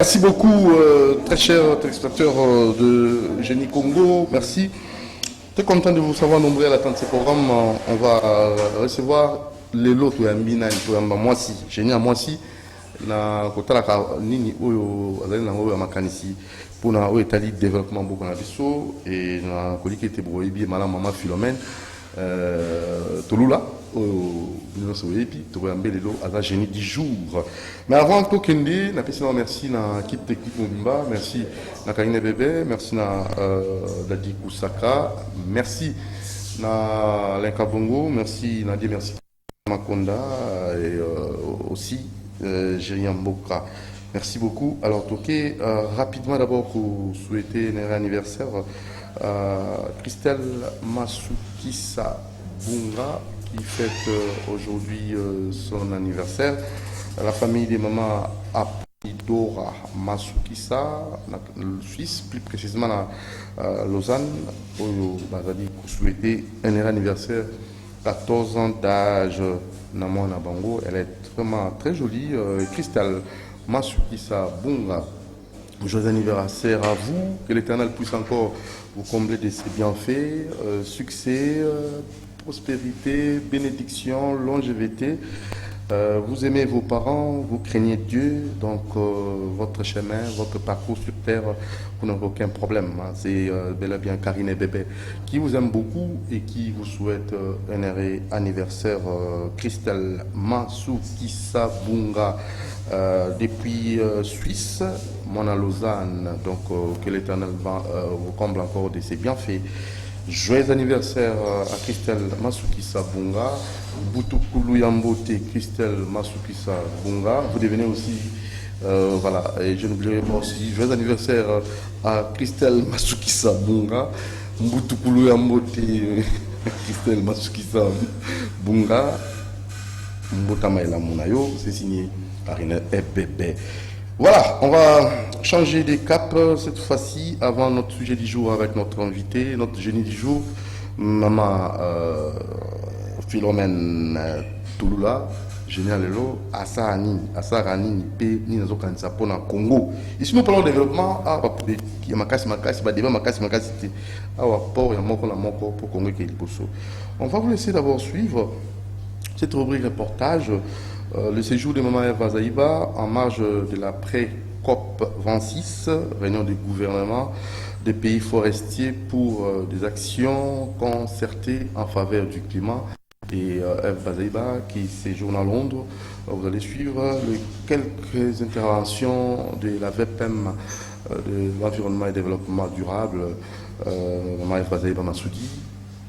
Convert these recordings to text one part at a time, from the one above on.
Merci beaucoup, très chers téléspectateurs de Génie Congo. Merci. Très content de vous savoir nombreux à l'attente de ce programme. On va recevoir les lots de Mbina et Mwasi. Génie à Mwasi. Na kotala ka nini oyo azali na oyo makanisi pour na oyo etali développement beaucoup na biso et na koliki te boyebi malam mama Philomène Tolula oyo bino so yebi to yambe lelo aza génie du jour. Mais avant to kende na pesi na merci na équipe technique Mobimba, merci na Karine Bébé, merci na Dadi Kusaka, merci na Lenka Bongo, merci Nadia, merci Makonda et aussi Géant Mboka. Merci beaucoup. Alors, Toké, rapidement d'abord pour souhaiter un anniversaire Christelle Masukisa Bunga qui fête aujourd'hui son anniversaire. La famille des mamans Apidora Masukisa, Suisse, plus précisément à Lausanne, pour souhaiter un anniversaire 14 ans d'âge. Namona Bango, elle est vraiment très jolie. Christelle Masukisa Bunga, joyeux anniversaire à vous. Que l'Éternel puisse encore vous combler de ses bienfaits, succès, prospérité, bénédiction, longévité. Vous aimez vos parents, vous craignez Dieu, donc votre chemin, votre parcours sur terre, vous n'avez aucun problème. Hein. C'est bel et bien Karine Bébé qui vous aime beaucoup et qui vous souhaite un heureux anniversaire. Christelle Masukisa Bunga depuis Suisse, Mona Lausanne, donc que l'Éternel vous comble encore de ses bienfaits. Joyeux anniversaire à Christelle Masukisa Bunga, Boutoukulu Yambote, Christelle Masukisa Bunga. Vous devenez aussi, voilà, et je n'oublierai pas aussi, joyeux anniversaire à Christelle Masukisa Bunga, Boutoukulu Yambote, Christelle Masukisa Bunga, Mbotamaïla Munayo, c'est signé Karine Ebebe. Voilà, on va changer de cap cette fois-ci avant notre sujet du jour avec notre invité, notre génie du jour, Maman Philomène Touloula, génie à l'élo, Asarani, P, Ninazo Kanisa, pour le Congo. Ici, nous parlons de développement, il y a Makasi, pour Congo qui est on va vous laisser d'abord suivre cette rubrique reportage. Le séjour de Maman Eva Zaïba en marge de la pré-COP 26, réunion du gouvernement des pays forestiers pour des actions concertées en faveur du climat. Et Eva Zaïba qui séjourne à Londres, vous allez suivre quelques interventions de la VPM de l'environnement et développement durable, Maman Eva Zaïba Massoudi,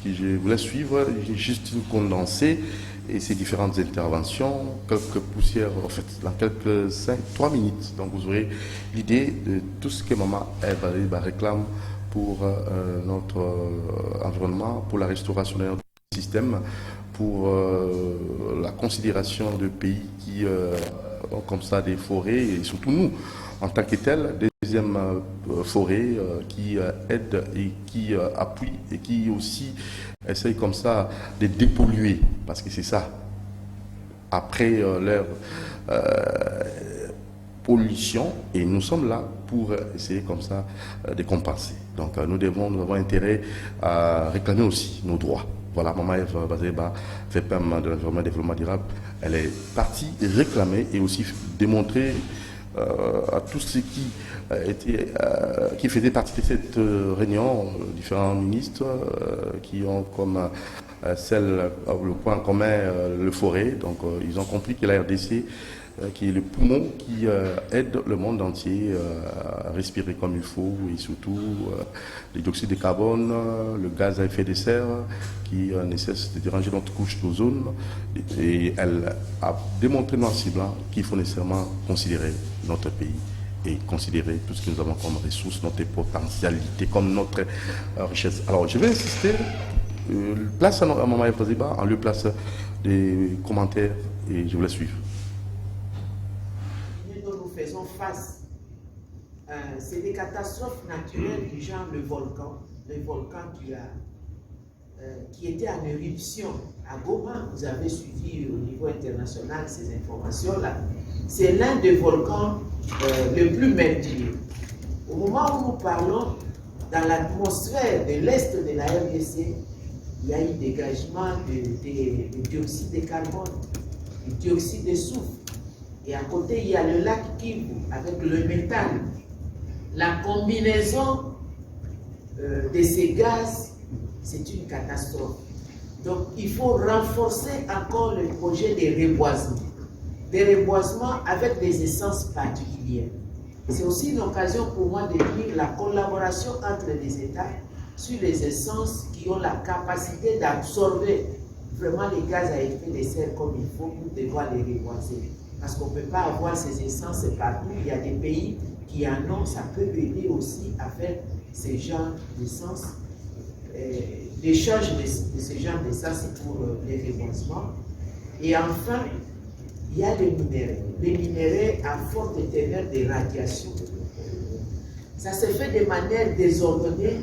qui je vous laisse suivre, juste une condensée et ces différentes interventions, quelques poussières, en fait, dans quelques 3 minutes. Donc vous aurez l'idée de tout ce que Maman Eva réclame pour notre environnement, pour la restauration de notre système, pour la considération de pays qui ont comme ça des forêts, et surtout nous, en tant que tels, des deuxièmes forêts qui aident et qui appuient et qui aussi essayent comme ça de dépolluer, parce que c'est ça. Après leur pollution, et nous sommes là pour essayer comme ça de compenser. Donc nous avons intérêt à réclamer aussi nos droits. Voilà, Maman Eva Bazeba, FEPEM de l'environnement et développement durable, elle est partie réclamer et aussi démontrer à tous ceux qui faisaient partie de cette réunion, différents ministres qui ont comme le point commun le forêt. Donc ils ont compris que la RDC, qui est le poumon qui aide le monde entier à respirer comme il faut, et surtout le dioxyde de carbone, le gaz à effet de serre qui ne cesse de déranger notre couche d'ozone. Et elle a démontré noir sur blanc qu'il faut nécessairement considérer notre pays et considérer tout ce que nous avons comme ressources, notre potentialité, comme notre richesse. Alors je vais insister, place à Maman Eva Zaïba, en lieu place des commentaires, et je vous laisse suivre. Nous faisons face, c'est des catastrophes naturelles du genre le volcan qui a qui était en éruption à Goma. Vous avez suivi au niveau international ces informations-là. C'est l'un des volcans les plus meurtriers. Au moment où nous parlons, dans l'atmosphère de l'est de la RDC, il y a eu dégagement de dioxyde de carbone, de dioxyde de soufre. Et à côté, il y a le lac Kivu avec le méthane. La combinaison de ces gaz, c'est une catastrophe. Donc, il faut renforcer encore le projet de reboisement. Des reboisements avec des essences particulières. C'est aussi une occasion pour moi de dire la collaboration entre les États sur les essences qui ont la capacité d'absorber vraiment les gaz à effet de serre comme il faut pour devoir les reboiser. Parce qu'on ne peut pas avoir ces essences partout. Il y a des pays qui en ont, ça peut aider aussi à faire ces genres d'essences. L'échange de ce genre d'essence pour les reboisements. Et enfin, il y a les minéraux. Les minéraux à forte teneur de radiation. Ça se fait de manière désordonnée,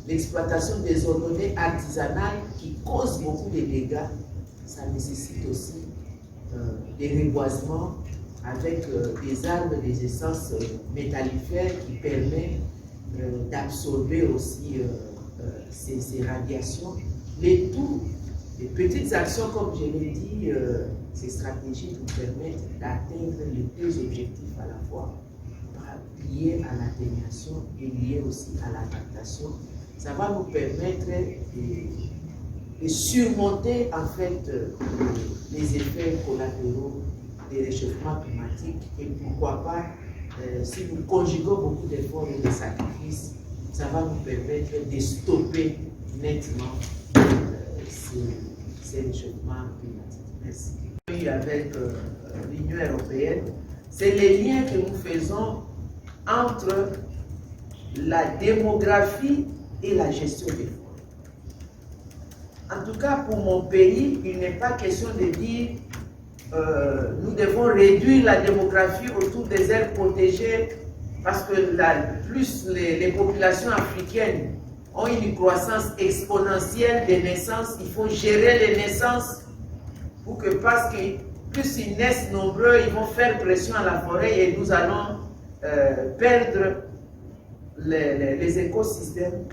l'exploitation désordonnée artisanale qui cause beaucoup de dégâts. Ça nécessite aussi des reboisements avec des arbres, des essences métallifères qui permettent d'absorber aussi ces radiations. Les tout, les petites actions, comme je l'ai dit, ces stratégies nous permettent d'atteindre les deux objectifs à la fois, liés à l'atténuation et liés aussi à l'adaptation. Ça va nous permettre de surmonter en fait les effets collatéraux des réchauffements climatiques et pourquoi pas, si nous conjuguons beaucoup d'efforts et de sacrifices, ça va nous permettre de stopper nettement ces réchauffements climatiques. Merci. Avec l'Union européenne, c'est les liens que nous faisons entre la démographie et la gestion des forêts. En tout cas, pour mon pays, il n'est pas question de dire nous devons réduire la démographie autour des aires protégées parce que plus les populations africaines ont une croissance exponentielle des naissances, il faut gérer les naissances pour que, parce que plus ils naissent nombreux, ils vont faire pression à la forêt et nous allons perdre les écosystèmes.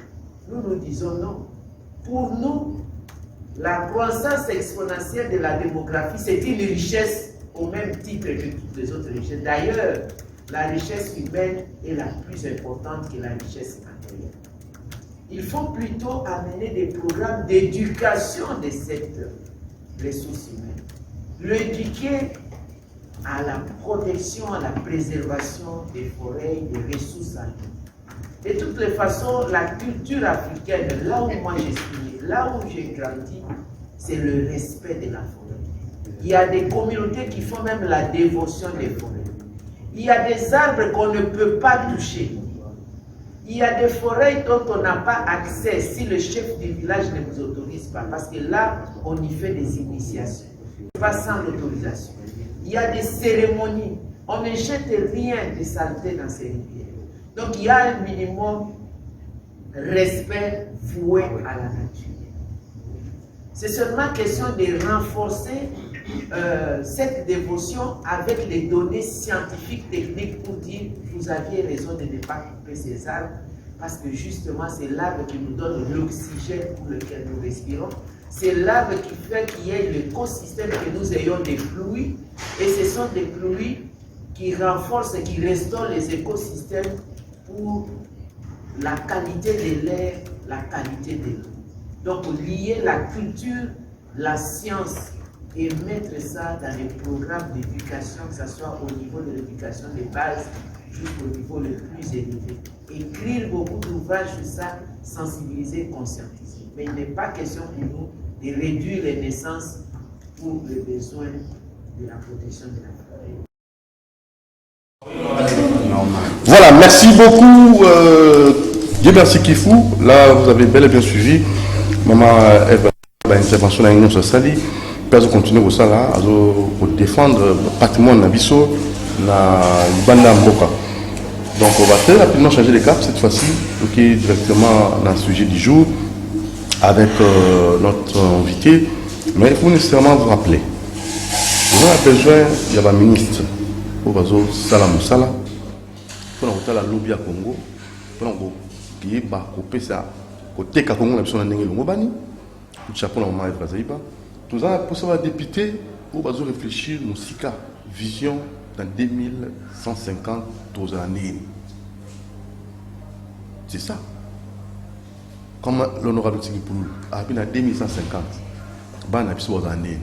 Nous disons non. Pour nous, la croissance exponentielle de la démographie, c'est une richesse au même titre que toutes les autres richesses. D'ailleurs, la richesse humaine est la plus importante que la richesse matérielle. Il faut plutôt amener des programmes d'éducation de cette ressource humaine. L'éduquer à la protection, à la préservation des forêts, des ressources en eau. De toutes les façons, la culture africaine, là où moi j'ai suis, là où j'ai grandi, c'est le respect de la forêt. Il y a des communautés qui font même la dévotion des forêts. Il y a des arbres qu'on ne peut pas toucher. Il y a des forêts dont on n'a pas accès si le chef du village ne vous autorise pas. Parce que là, on y fait des initiations. Pas sans l'autorisation. Il y a des cérémonies. On ne jette rien de saleté dans ces rivières. Donc il y a un minimum respect voué à la nature. C'est seulement question de renforcer cette dévotion avec les données scientifiques, techniques pour dire vous aviez raison de ne pas couper ces arbres parce que justement c'est l'arbre qui nous donne l'oxygène pour lequel nous respirons. C'est l'arbre qui fait qu'il y ait l'écosystème, que nous ayons des pluies et ce sont des pluies qui renforcent et qui restaurent les écosystèmes pour la qualité de l'air, la qualité de l'eau. Donc lier la culture, la science et mettre ça dans les programmes d'éducation, que ce soit au niveau de l'éducation de base jusqu'au niveau le plus élevé. Écrire beaucoup d'ouvrages sur ça, sensibiliser, conscientiser. Mais il n'est pas question pour nous de réduire les naissances pour les besoins de la protection de la forêt. Voilà, merci beaucoup. Dieu merci Kifou. Là, vous avez bel et bien suivi. Maman Eve, intervention dans l'Union sociale. Puis, continuer ça là, pour défendre le patrimoine Nabiso, na Banda Mboka. Donc, on va très rapidement changer les caps cette fois-ci, directement dans le sujet du jour. avec notre invité, mais il faut nécessairement vous rappeler. On a besoin, il y a un ministre, pour Salam Moussala, pour la lobby à Congo, pour qui est coupé ça, côté Congo, on a besoin d'un Longobani, tout ça pour la maman Evrazaïba. Tout ça pour savoir député, pour réfléchir nos SICA, vision dans 2150 années. C'est ça. Comme l'honorable Tigui Pouloulou, en 2150, ban a besoin d'années.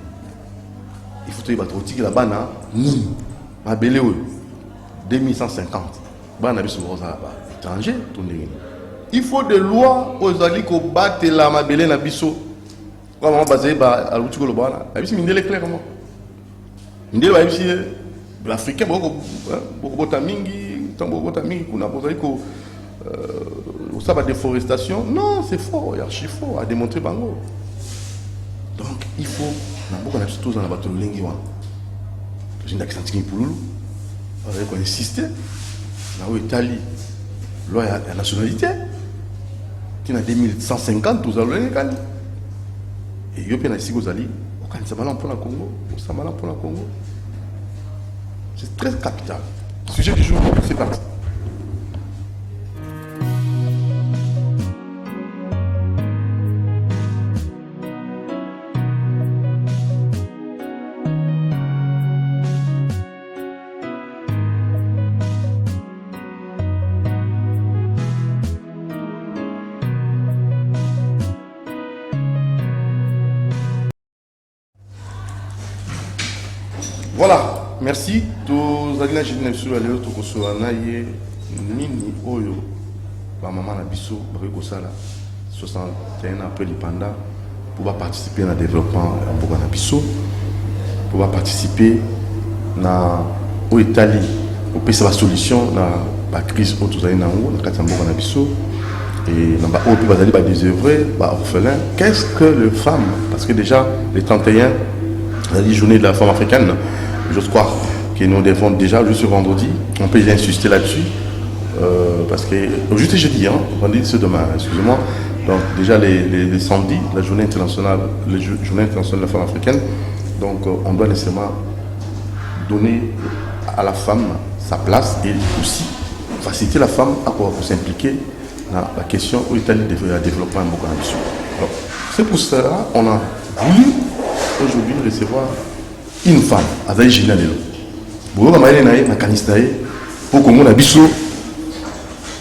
Il faut que tu aies la banne, ni, ma belle, 2150, ban a besoin d'étrangers, il faut des lois aux alliés qui battent la ma belle, na biso. Comme on basé à l'outil le bana, la biso, il est clair comment. Il est l'Africain, beaucoup de mingi, qu'on a posé ça va déforestation. Non, c'est faux, il y a archi faux à démontrer bango. Donc il faut, on a tous dans la bataille de l'Inguiwan. Je n'ai pas senti pour nous. On a insisté. On a Italie, loi la nationalité. Qui a 2150, tous allons les Cali. Et il y a ici aux alliés. Ça va pour la Congo. Ça va pour la Congo. C'est très capital. Sujet du jour, c'est parti. Voilà, merci. Tous les gens qui sont allés nini oyo ba maman na biso ba sala 61 après l'Ipanda pour participer au développement en na biso, pour participer na au Italie pour passer la solution na la crise au tous na ngo na katamboka na biso et na ba au ba dali ba désœuvré ba orphelin. Qu'est-ce que les femmes, parce que déjà les 31 la journée de la femme africaine, je crois que nous devons déjà, juste vendredi, on peut insister là-dessus, parce que, juste jeudi, vendredi c'est demain, excusez-moi, donc déjà les samedis, la journée internationale de la femme africaine, donc on doit nécessairement donner à la femme sa place et aussi faciliter la femme à pouvoir s'impliquer dans la question où l'Italie devrait développer un beaucoup d'ambition. C'est pour cela qu'on a voulu aujourd'hui recevoir une femme, Azaï Ginalelo. Pour qu'on ait biso,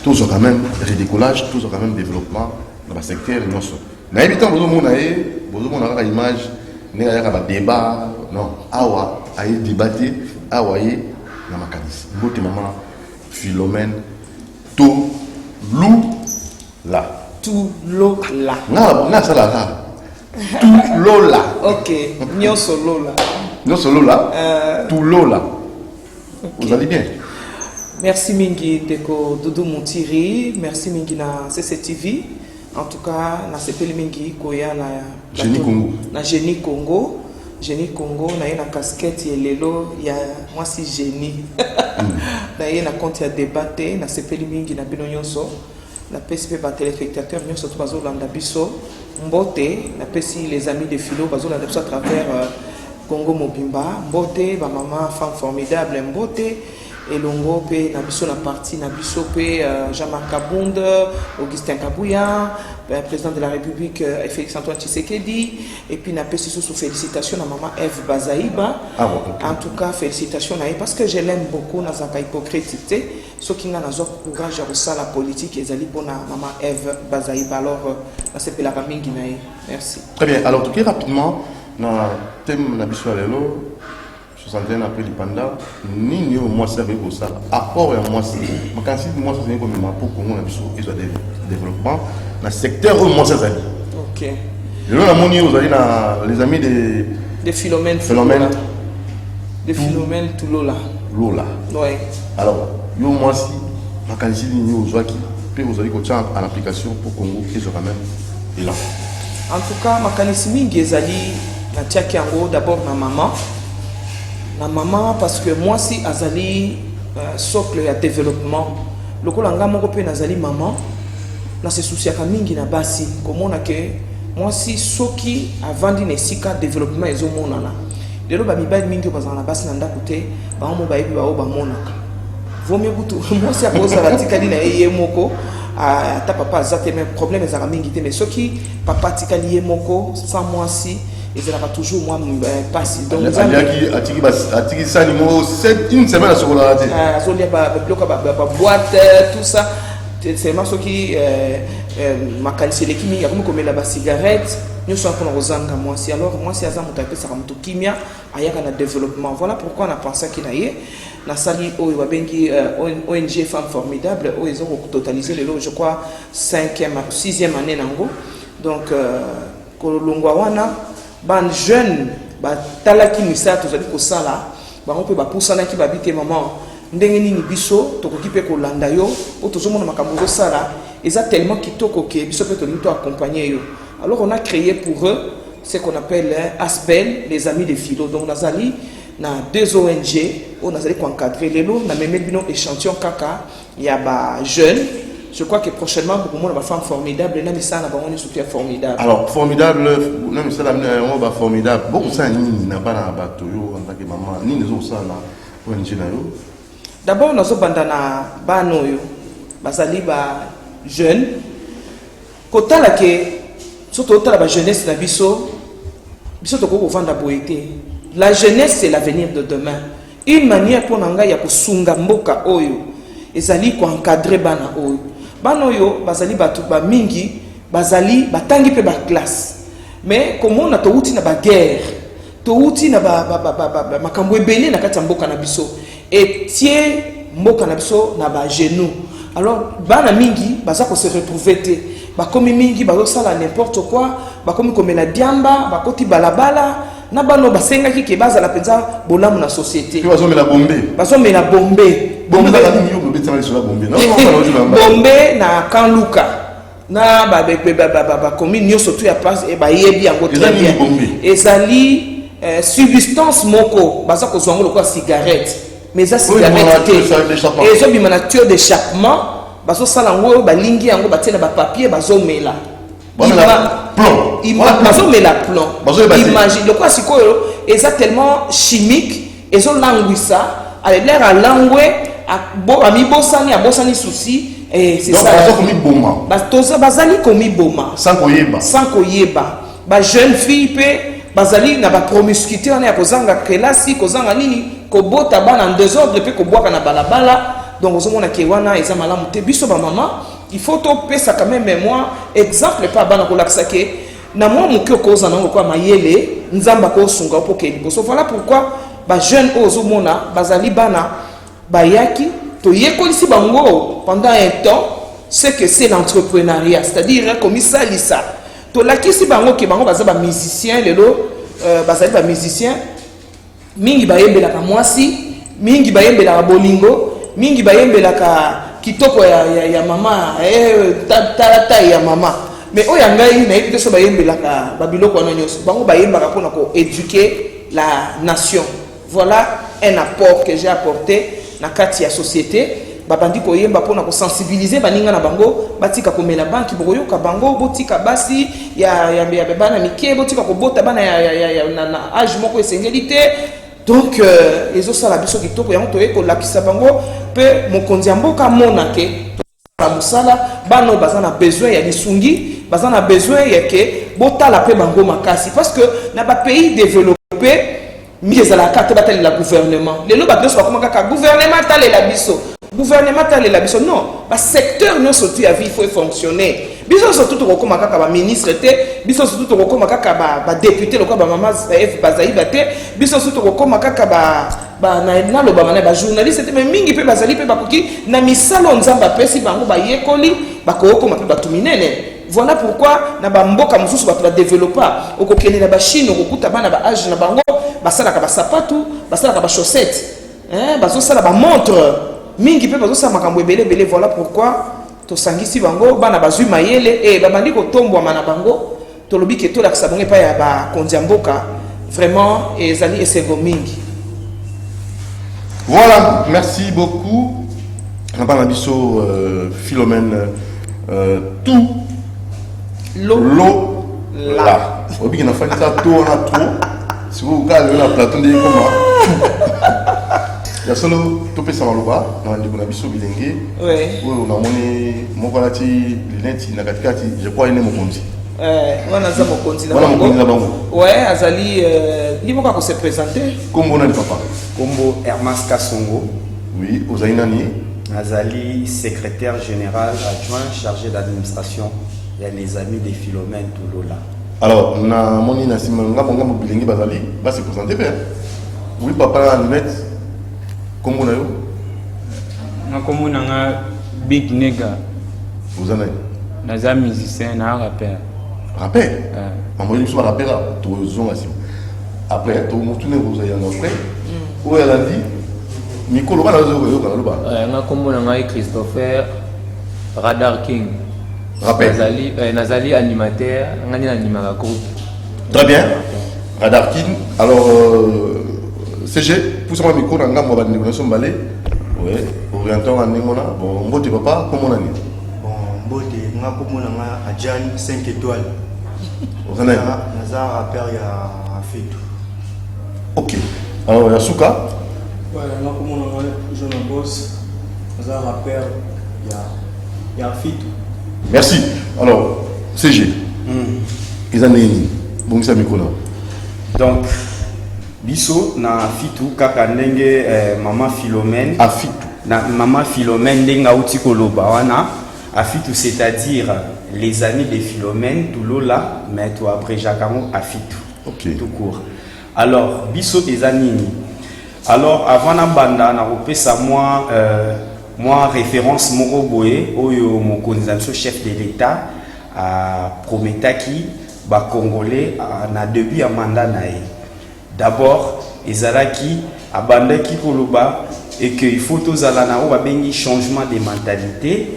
tous quand même redécollage, tous quand même développement dans le secteur. Nous évitons une image, un débat, non, awa, aïe débattre, awa, dans ma canisse. Votre maman, Philomène, tout, lou, là. Tout l'eau là. Non, ça là. Tout Lola. Ok, Nyoso Lola. Nyoso Lola. Tout Lola. Okay. Vous allez bien? Merci Mingi Deko Doudou Moutiri. Merci Mingi na CCTV. En tout cas, na CPL Mingi Koya na Génie Congo. Na Génie Congo. Génie Congo, na y a une casquette, il y a lelo, il y a moi si génie. Na y a un compte à débattre, na CPL Mingi na Bino Nyoso. Na PSP par téléspectateurs, nous sommes tous dans Bisso, Mbote, na PSI les amis de Philo, Bazo à travers Congo Mobimba, Mbote, ma maman, femme formidable, Mbote, et Longo, na Bisso la partie, na Bisso, Jean-Marc Kabound, Augustin Kabouya, président de la République, Félix-Antoine Tshisekedi, et puis na PSI sous félicitations à maman Eve Bazaïba. Ah, bon, okay. En tout cas, félicitations à elle, parce que je l'aime beaucoup, dans sa hypocrité. Ce qui n'a pas courage à la politique et zali pour maman Eve Bazaïba. Alors, c'est la famille Guinéenne. Merci. Très bien. Alors, tout rapidement, dans le thème de Lelo, 61 après l'Ipanda, ni moi c'est avec vous ça. Apport et moi c'est. Quand c'est moi c'est comme pour qu'on a besoin de développement dans le secteur où moi c'est zali. Ok. Je veux la monnaie aux les amis de Philomène. Philomène. De Philomène tout Lola. Lola. Oui. Alors, yo moi si ma qualité de aux qui puis vous allez continuer à l'application pour Congo qui soit quand même et là. En tout cas, ma qualité mingi ezali na tiaki yango d'abord ma maman. Na maman parce que moi si azali socle ya développement. Lokola nga moko pe nazali maman na se souciaka mingi na basi komona ke moi si soki avant d'une esika développement ezo monana lelo ba mibali mingi bazana na basi na ndako te ba mo ba yebi ba o ba monaka vaut mieux kutu moi si akoza la tikali na ye moko ata papa azate mais problème ezaka mingi te mais soki papa tikali ye moko sans moi si ezalaka toujours moi passe donc atiki sani mo une semaine sur la radio azolia ba bloka ba boîte tout ça c'est moi soki makanisi eleki mingi akomi komela ba cigarette nyonso mpona kozanga mwasi alors mwasi aza moto apesaka moto kimia ayaka na développement voilà pourquoi on a pensé ki na ye nasali oyo babengi ONG Femmes Formidables oyo ezo totaliser lelo je crois 6e année nango donc kolongwa wana ban jeune batalaki misala tozali kosala bango mpe bapusanaki babite maman ndenge nini biso tokoki mpe kolanda yo po tozomona makambo ozosala eza tellement kitoko ke biso mpe tolingi to accompagner yo alors on a créé pour eux ce qu'on appelle ASBEL les amis de philo donc nazali na 2 ONG on nazali encadrer lelo na memeli bino échantillon kaka ya ba jeune je crois que prochainement beaucoup de ma femme formidable na misala na bango ni soutien formidable alors formidable na misala na ba formidable bon ça ni na bana bato yo en tant que maman ni nezo ça na ONG na yo d'abord nazo banda na bana yo bazali ba jeune kotala ke surtout la jeunesse na biso to ko vanda boité la jeunesse c'est l'avenir de demain une manière pour nanga ya kosunga mboka oyo ezali ko encadrer bana oyo bazali batu ba mingi bazali batangi pe ba classe mais comment on a to uti na ba guerre to uti na ba makambo ebele na kati mboka na biso et tie mboka na biso na ba genou alors bana mingi baza ko se retrouver te bakomi mingi bazosala n'importe quoi bakomi komela diamba bakoti balabala na bano basengaki ke bazala penza bolamu na société bazomela bombe bombe na kanluka na bakomi nyonso tu ya place e bayebi yango très bien ezali substance moko baza kozwa yango lokola cigarette mais eza cigarette te ezobima na tuyau d'échappement bazosala yango balingi yango batie na bapapier bazomela bazomela plomb imagine lokola sikoyo eza tellement chimique ezolangwisa alelere alangwe abosani souci c'est ça bazali komiboma sans koyeba bajeune fille mpe bazali na bapromiscuité wana ya kozanga kelasi kozanga nini kobota bana en désordre mpe kobwaka na balabala donc ozomona ke wana eza malamu te biso bamama il faut topesa quand même mémoire exemple pa bana kolakisa ke na mwa moke okoza nango kwa mayele nzambe akosunga mpo ke liboso voilà pourquoi bajeune oyo ozomona bazali bana bayaki toyekolisi bango pendant un temps ce que c'est l'entrepreneuriat c'est-à-dire komisalisa tolakisi bango ke bango baza bamusicien lelo bazali bamusicien mingi bayembelaka mwasi mingi bayembelaka bolingo mingi bayembelaka kitoko ya mama tata ya mama mais oya ngai na yebi te so bayembelaka babiloko wana nyonso bango bayembaka mpona koéduquer la nation voilà un apport que j'ai apporté na kati ya société babandi koyemba mpona kosensibiliser baninga na bango batika komela banki bokoyoka bango botika basi ya bana mike botika kobota bana na age moko esengeli te donc ezosala biso kitoko yango toye kolakisa bango mpe mokonzi ya mboka mona ke tosala mosala bano baza na besoin ya lisungi baza na besoin ya ke botala mpe bango makasi parce que na bapays développé mingi ezalaka te batalela gouvernement lelo bato nyonso bakoma kaka gouvernement talela biso non basecteur nyonso tu ya vie il faut fonctionner biso surtout tokokoma kaka baministre te biso surtout tokokoma kaka badéputé lokola bamama bazayiba te biso surtout tokokoma kaka naloba bana bajournaliste te mais mingi mpe bazali mpe bakoki na misala nzambe apesi bango bayekoli bakokoma mpe bato minene voilà pourquoi na bamboka mosusu bato badéveloppa okokende na bachine okokuta bana baage na bango basalaka basapatu basalaka bachaussette bazosala bamontre mingi mpe bazosala makambo ebele voilà pourquoi tosangisi bango bana bazwi mayele babandi kotombwama na bango tolobi ke tolakisa bango epai ya bakonzi ya mboka vraiment ezali esengo mingi. Voilà, merci beaucoup. Bana biso Philomène tout l'eau là. Obi qui n'a pas ça tout on a tout. Si vous regardez la plateau de comment. Il y a solo topé ça maloba dans le bonabiso bilingue. Ouais. Oui, on a mon voilà ti lunette na katikati je crois ine mokonzi. Wana za mokonzi na Wana mokonzi na bango. Ouais, azali libo ka ko se présenter. Comme on a dit papa. Kombo Hermas Kasongo. Oui, Ozaï Nani. Azali secrétaire général adjoint chargé d'administration. Il y a les amis des Philomène Toulola. Alors, na moni na simanga monga mobilingi bazali, va se présenter bien. Oui, papa na lunette. Comment on a eu? Comme on a Big Nega. Vous en avez? Naza musicien, na rappeur. Rappeur? Maman, je suis rappeur. Après, tout le monde vous avez un frère. Où elle a dit? Nicolo, va la comme on a Christopher Radar King. Rappeur. Nazali animateur, on a un groupe. Très bien. Radar King. Alors, CG, pousse-moi le micro, on a une négociation balai. Oui, orientant en Némona. Bon, on vote papa, comment on a dit? Bon, bote, on a comme on a Adjan 5 étoiles. Vous en avez? Naza rappeur il y a fait tout. Ok. Alors, Yasuka. Ouais, on a comme on a jeune boss. Naza rappeur il y a fait tout. Merci. Alors, CG. Ils en ont bon, ça micro là. Donc, biso na fitu kaka ndenge maman Philomène. A fitu. Na maman Philomène ndenga uti koloba wana. A fitu c'est-à-dire les amis de Philomène Toulola, mais toi après Jacamo a fitu. Ok. Tout court. Alors, biso ezanini. Alors, avant na banda na repesa moi référence moko boye oyo mokonzi chef de l'État a prometaki ba congolais na début ya mandat na ye. D'abord ezalaki abandaki koloba et que il faut tozala na o bengi changement de mentalité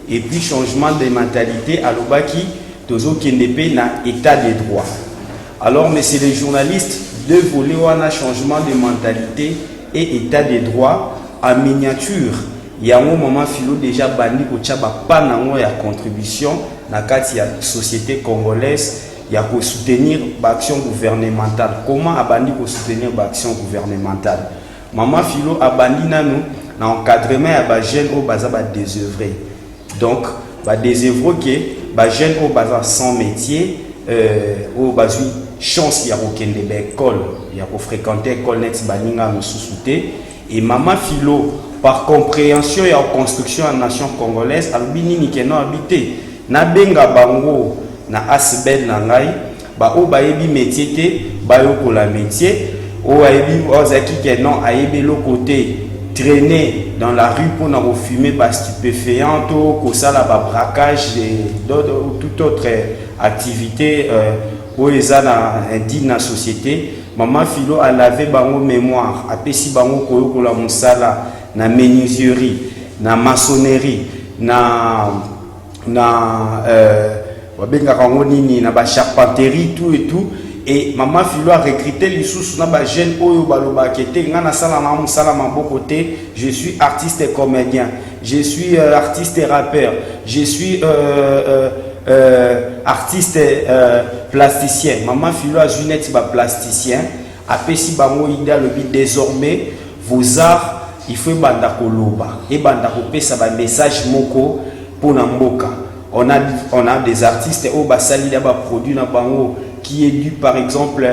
et puis changement de mentalité alobaki tozo kende na état de droit. Alors messieurs les journalistes, deux volets wana changement de mentalité et état de droit en miniature. Il y a un moment philo déjà bandi ko tchaba pas nango ya contribution na kati ya société congolaise ya ko soutenir l'action gouvernementale. Comment abandi ko soutenir l'action gouvernementale? Maman philo abandi nanu na encadrement ya ba jeune au baza ba désœuvré. Donc ba désœuvré que ba jeune au baza sans métier au bazui chance ya ko kende ba école ya ko fréquenter école net baninga no susute et maman philo par compréhension et en construction en nation congolaise albini ni keno habité na benga bango na asbel na ngai ba o bayebi métier te ba yokola métier o ayebi ozaki keno ayebi le côté traîner dans la rue pour na fumer ba stupéfiant to ko sala ba braquage et toute autre activité o ezana indigne na société. Maman philo a lavé bango mémoire apesi bango koyokola musala na menuiserie, na maçonnerie, na charpenterie, tout et tout. Et maman philo a recruté les sous na ba jeune oyo baloba kete ngana sala na musala maboko te. Je suis artiste et comédien, je suis artiste et rappeur, je suis artiste plasticien. Maman philo a junette ba plasticien apesi bango ida le but désormais vos arts il faut banda koloba et banda kopesa ba message moko pour mboka. On a des artistes au basali d'aba produit na bango qui est dû par exemple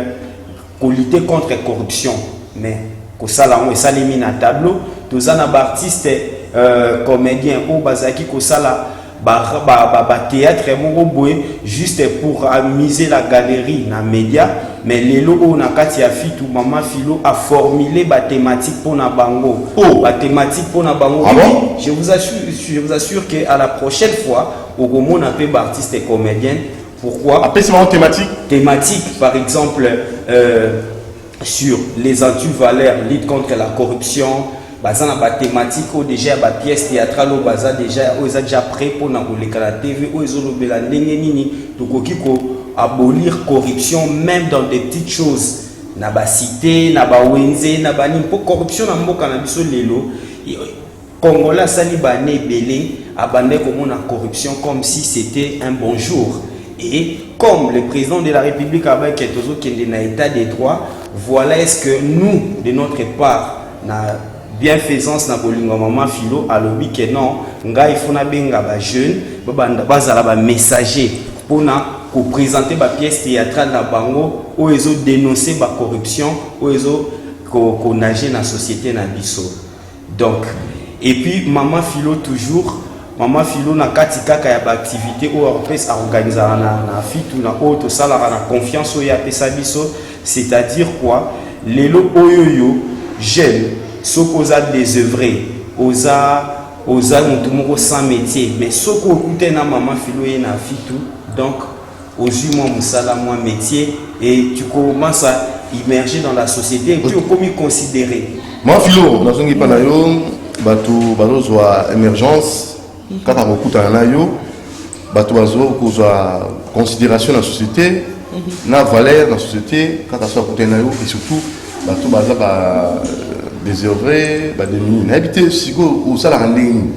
pour lutter contre la corruption mais ko sala on salimi na tableau tous an artistes comédiens au bazaki ko sala ba théâtre moko boy juste pour amuser la galerie na média mais les logos na kati ya fitu maman philo a formulé ba thématique pour na bango ba thématique pour na bango. Ah bon? je vous assure que à la prochaine fois au Gomo na pe artiste et comédien. Pourquoi? Après c'est vraiment thématique par exemple sur les antivaleurs, lutte contre la corruption. Bazana ba thématique ou déjà ba pièce théâtrale ou baza déjà prêt pour na koleka la TV ou ezolo bela ndenge nini tokoki ko abolir corruption même dans des petites choses na ba cité na ba wenze na ba ni pour corruption na mboka na biso lelo Congolais sali ba ne belé abandé comme la corruption comme si c'était un bonjour Et comme le président de la République a dit qu'il y a un état de droit, voilà est-ce que nous, de notre part, na bienfaisance na bolingo maman philo à l'objet que non, nga il faut na benga ba jeune, ba messager pour présenter ba pièce théâtrale na bango, où ils ont dénoncé ba corruption, où ils ont qu'on agit dans la société na biso. Donc, et puis maman philo toujours. Maman philo na katikaka ya ba activité ou à organiser na fitu na auto sala na confiance ou ya pesa biso, c'est-à-dire quoi lelo oyoyo jeune sokoza désœuvré oza mutu moko sans métier mais soko okute na maman philo ye na fitu donc ozui moi musala moi métier et tu commences à immerger dans la société et puis on comme considérer maman philo nazongi pa na yo bato bazozwa émergence kaka kokuta na yo bato bazokozwa considération dans la société na valeur dans la société kaka so kokuta na yo et surtout bato baza ba désœuvré ba demi na habité siko osala ndenge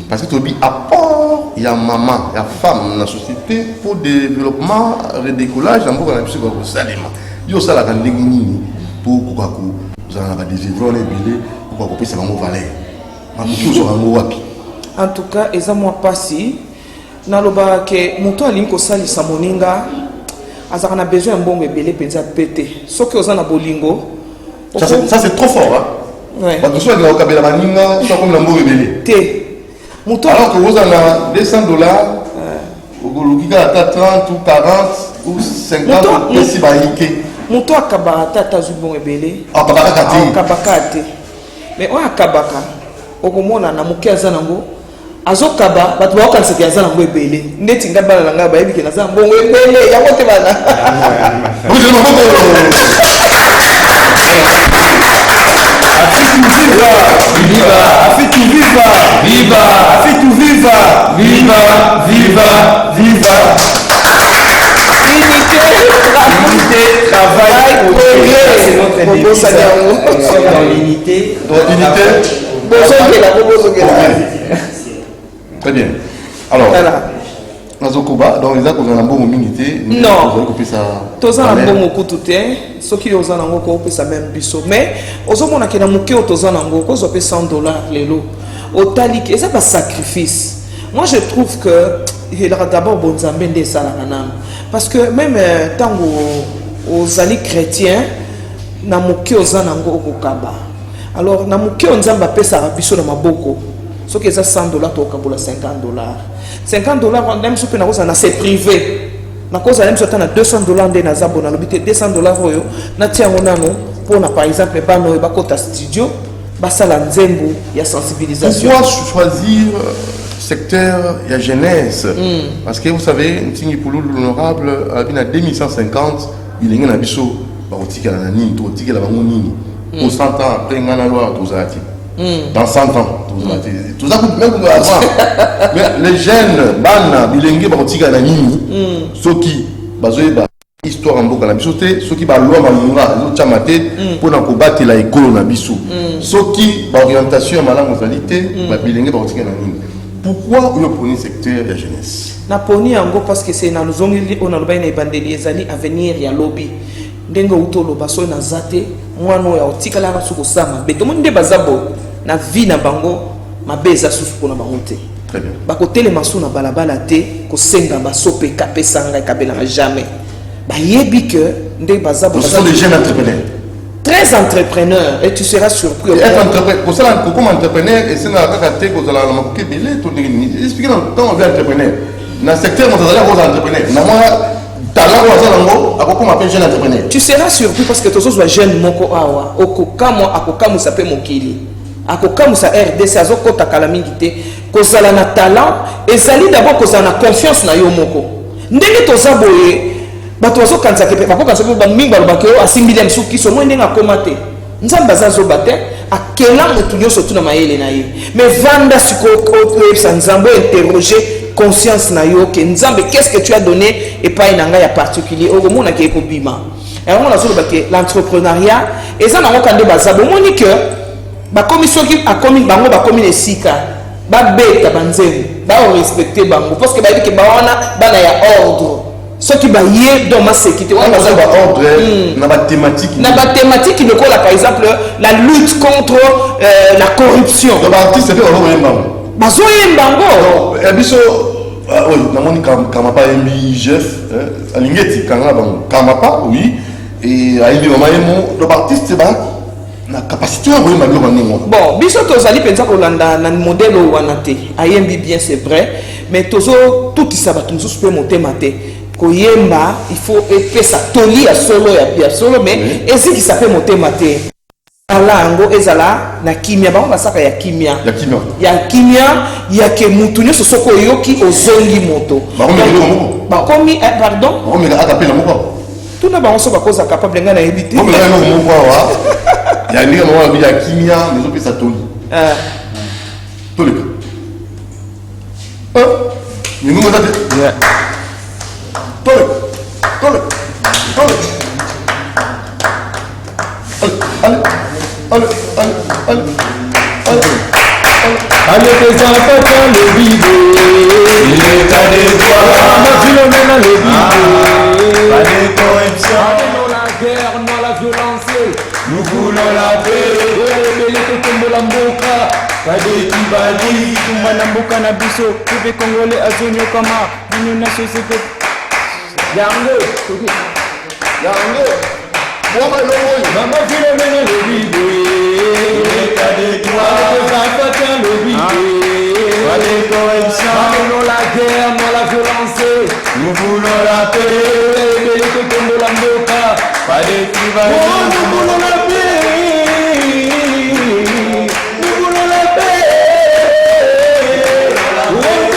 parce que tobi apport ya maman ya femme dans la société pour développement redécollage na mboka na biso ko salema yo sala ndenge nini pour kokako zana ba désœuvré na bilé pour ko pesa bango valeur mamuki so bango wapi. En tout cas, eza moi pasi naloba ke moto alingi kosalisa moninga azaka na besoin ya mbongo ebele penza pété soki oza na bolingo ça c'est trop fort hein ouais parce que soit na okabela maninga soit comme na mbongo ebele te moto alors que oza na $200 ogolukika ata 30 ou 40 ou 50 pesi baike moto akabaka ata azwi mbongo ebele akabaka te mais oyo akabaka okomona na moke aza nango azokaba bato baokanisaki aza nango ebele ndeti nga bana na ngai bayebi ke naza mbongo ebele yango te bana dans l'unité. Très bien. Alors, Nazokoba, donc les actes ont un bon minité. Non. Tous en bon mot tout ce qui ont en encore ça même biso. Mais aux hommes on a qui n'a mouké au tosan en gros, qu'on soit $100 les lots. Au talik, et ça pas sacrifice. Moi je trouve que il y a d'abord bon zambé des salamanam. Parce que même tant aux alliés chrétiens, n'a mouké aux en gros au kaba. Alors n'a mouké on zamba pesa biso na maboko. Ce qui est $100 to kabola $50. $50 on même soupe na cause na c'est privé. Na cause même soit na $200 de na zabo na lobité $200 oyo na tia onano pour na par exemple bano ba kota studio ba sala nzembo ya sensibilisation. Pourquoi choisir secteur ya jeunesse parce que vous savez ntingi pour l'honorable à 2150 il est na biso ba otika na nini to otika la bango nini au 100 ans après ngana loi tozati. Dans 100 ans, tout ça, même avant. Mais les jeunes, bana, bilingue, barotika na nini, ceux qui, bazoé, histoire en boka na biso te, ceux qui ba loi malunga, les autres chamate, pour na combattre la école na biso. Ceux qui, ba orientation malang modalité, ba bilingue, barotika na nini. Pourquoi vous prenez secteur de la jeunesse? Na poni ango parce que c'est na luzongi on a loba na bandeli ezali avenir ya lobby. Ndenge utolo baso na zate, mwana ya otika la suko sama. Beto monde bazabo. Na vie na bango mabeza susu pona bango te. Très bien. Bako tele masu na balabala te ko senga basope kapesanga kabela jamais. Ba yebi que ndé bazabo ce sont des jeunes entrepreneurs. Très entrepreneurs et tu seras surpris. Être entrepreneur, pour ça comme entrepreneur et c'est na kakate ko zala na maké belé to ndenge expliquer dans on veut entrepreneur. Na secteur mo zala ko entrepreneur. Na moi talent ko zala ngo akoko m'appelle jeune entrepreneur. Tu seras surpris parce que tozo soit jeune moko awa okokamo akokamu sape mokili. Akokamusa RDC azokota kala mingi te kozala na talent ezali d'abord kozala na confiance na yo moko ndenge toza boye bato bazokanisa ke bakokanisa pe bamingi balobaka yo asimbili ya misuki so mwe ndenge akoma te nzambe azazoba te akela motu nyonso tuna mayele na ye mais vanda sikoyebisa nzambe interroger conscience na yo ke nzambe qu'est-ce que tu as donné epai na ngai ya particulier okomonaki ekobima yango nazoloba ke l'entrepreneuriat eza nango kande baza bomoni ke bakomi soki akomi bango bakomi esika babeta banzembo ba respecter bango parce que bayebi ke bawana bana ya ordre Ce qui va y dans ma sécurité. On a ordre, on a thématique. On a thématique qui me colle, par exemple, la lutte contre la corruption. Donc, l'artiste, c'est un bango. Bazo Yembango. Ebiso, oui, namoni Kamapa Embi Jeff, Alingeti, Kamapa, oui, et Aïli Mamayemo, donc l'artiste, c'est la capacité à voir ma bon, biso tozali penza kolanda na modèle wanate. Ayembi bien c'est vrai, mais tozo tout ça va tout super monter maté. Koyemba, il faut épée ça toli à solo ya solo mais est-ce qui s'appelle monter maté. Alango ezala na kimia ba on saka ya kimia. Ya kimia ya ke mutu nyo soko yoki ozongi moto. Ba komi pardon. On me a tapé la moko. Tout na ba on so ba koza capable nga na éviter. On me a no moko wa. Ya ni mo ya kimia mais on peut ça toli. Toli. Ni nous m'a dit. Toli. Allez, tes enfants dans le vide. Il est à des doigts. Ma Philomène dans le vide. Pas de corruption. Non la guerre, non la violence. Nous voulons la paix. La mboka. Pas de kibali. Tumana mboka na biso. Tube Congolais azonyo kama. Nous na société. Yango. Maman Philomène dans le vide. Non la guerre, non la violence. Nous voulons la paix. Pas de tribalisme. Nous voulons la paix. Nous voulons la paix. Nous voulons la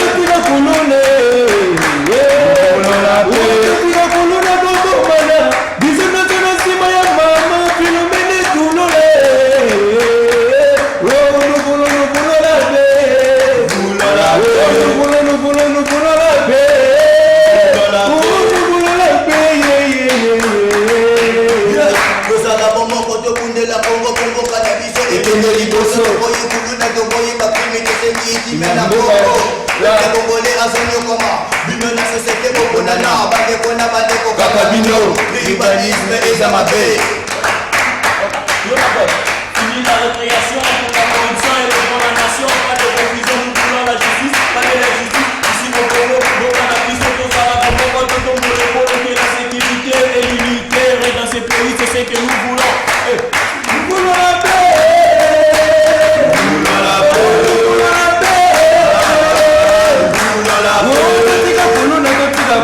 Fini la récréation pour la corruption et les condamnations. Pas de confusion, nous voulons la justice. Pas de la justice, ici au Congo. Donc on a pris ce que ça va pour la sécurité et l'unité. Et dans ces pays, c'est ce que nous voulons. Nous voulons la paix. Nous voulons la paix. Nous voulons la paix. Nous voulons la paix.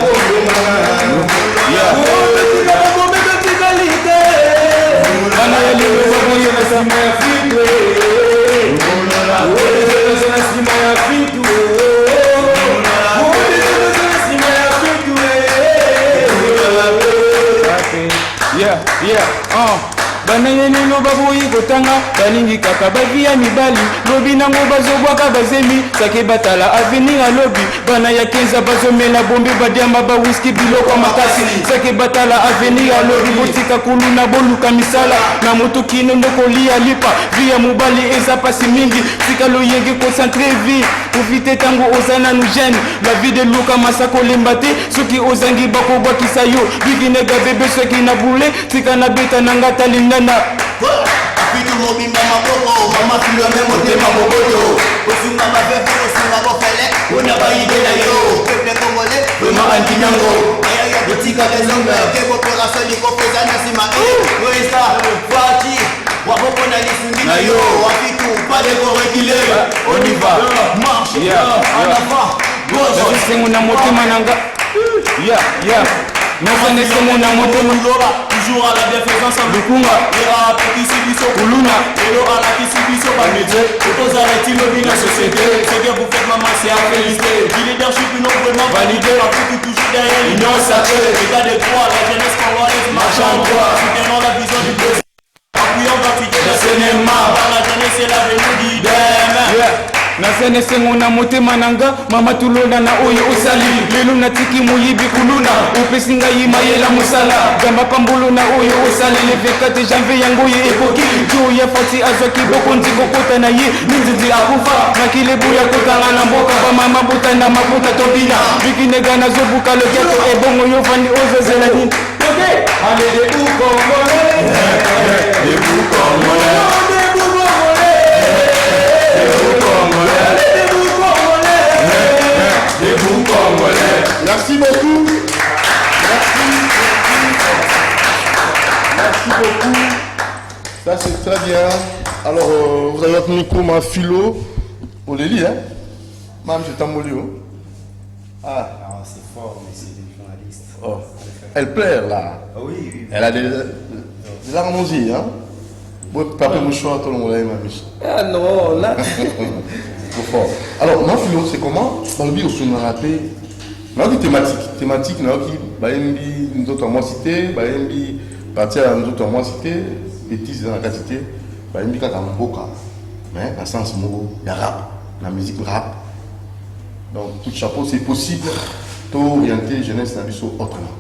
banayeli loba boyi kotanga balingi kaka bavia mibali lobi nango bazobwaka bazemi sake batala avenir alobi bana ya kenza bazomela bombe badiamba bawiski biloko makasi sake batala avenir alobi botika kuluna boluka misala na moto kino ndokolia lipa via mobali eza pasi mingi tika loyenge concentré vie profite tango ozana nu jeune la vie de luka masako lembate soki ozangi bakobwakisa yo bikinega bebe soki na bule tika na beta nanga talingana Apitu mobimba makoko, mama Philomène motema moboto. Osunga mafefu, osunga bofele, ona baide na yo. Peuple congolais, vraiment antinango. Aya botika des hommes, que coopération ni confession na sima. Wesa, Fati, waboko na lisuni na yo. Apitu, pas de reculer. On y va, marche, en avant. Gauche, c'est mon motema nanga. Toujours à la défense en Lukunga, et à Petisibiso Kuluna, et à la Kisibiso Bamedje, et aux arrêtés de la société. Ce que vous faites, maman, c'est à féliciter. Du leadership, non vraiment validé, en tout toujours derrière l'union sacrée. L'état de droit, la jeunesse congolaise marche en droit, soutenant la vision du président. Appuyant gratuité le cinéma, par la jeunesse et l'avenir d'IDEM. nasene sengo na motema nanga mama tulona na oyo osali lelo natiki moyibi kuluna opesinga yimayela musala gamba pambulu na oyo osali le 24 janvier yango ye epoki jo ya fati azwaki boko nziko kota na ye minzizi akufa nakilebu ya kotanga na mboka bamama botanda mafuta tobina bikinega na zobuka loketo ebongo yo fandi ozozela nini allez des bouts congolais des bouts congolais Merci beaucoup. Merci beaucoup. Ça c'est très bien. Alors vous avez votre micro, ma philo. On les lit, hein? Mme Tamolio. Ah. Non, c'est fort, mais c'est une journaliste. Oh. Elle pleure là. Ah oui, oui. Elle a des larmes aux yeux, hein? Vous papez mon choix, tout le monde, ma biche. Ah non, là. Trop fort. Alors, ma philo, c'est comment? Dans le bio, on a rappelé. Non, qui thématique, non, qui, bah, nous autres, moi cité, bah, partir à nous autres, moi cité, bêtises dans la quantité, bah, quand on boca, mais, dans le sens, il y a rap, la musique rap. Donc, tout chapeau, c'est possible, d'orienter jeunesse dans le autrement.